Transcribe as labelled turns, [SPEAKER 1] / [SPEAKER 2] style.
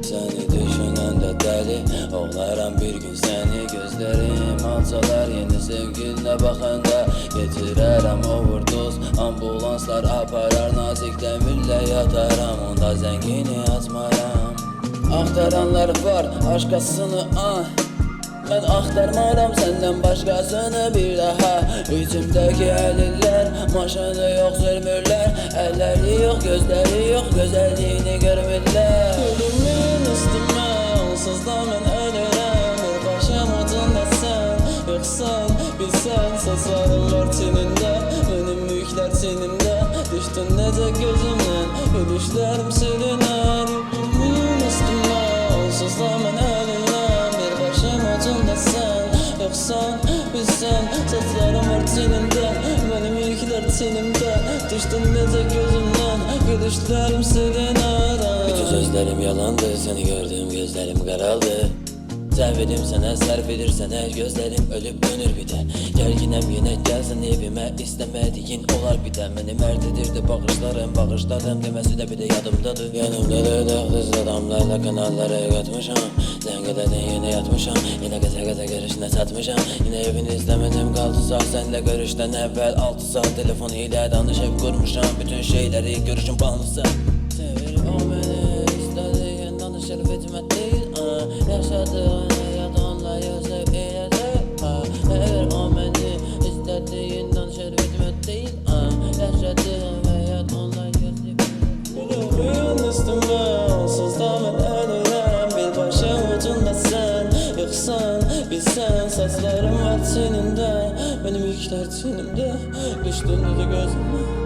[SPEAKER 1] Seni düşünen de deli oğlaram bir gün seni. Gözlerim alçalar yeni sevgiline bakanda. Getirərəm overdose, ambulanslar aparar. Nazik demirle yataram, onda zengini açmaram. Aktaranlar var aşkasını ben aktarmaram senden başkasını bir daha. İçimdeki eliller maşını yok sürmürler. Elleri yok gözleri yok güzelliğini görmürler. Ölümün üstüme onsuz da ben ölürüm. Bir başım otunda sen yoksan bilsen. Saçlarım var teninde benim büyükler tenimde. Düştün nece gözümden gülüşlerim siliner. Ölümün üstüme onsuz da ben ölürüm. Sen yoksan bilsen. Saçlarım var tenimde benim ilkler tenimde. Düştün nece gözümden gülüşlerim senin ara. Bütün sözlerim yalandı, seni gördüğüm gözlerim karaldı. Sevdim sana sarf edersene gözlerim ölüp dönür bir de. Gerginem yine gelsin evime istemediğin olar bir de. Beni mert edirdi bakışlarım demesi de bir de yadımdadır. Yanımdadır da hızlı adamlarla kanallara katmışam. Dengededin yine yatmışam. Yine geze görüşüne satmışam. Yine evini istemedim kaldı sağ senle görüşten evvel 6 saat telefon ile danışıp kurmuşam. Bütün şeyleri görüşüm pahalısı. Severim o beni istediğin danışır bitmek değil. Yaşadığın hayat onunla yazıp iyice. Eğer o beni istediğin danışır bitmek değil. Yaşadığın hayat onunla yazıp ölümün üstüme onsuz da ben ölürüm. Bir başım ucunda sen yoksan bilsen. Saçlarım var teninde benim ilkler tenimde. Düştün de gözüme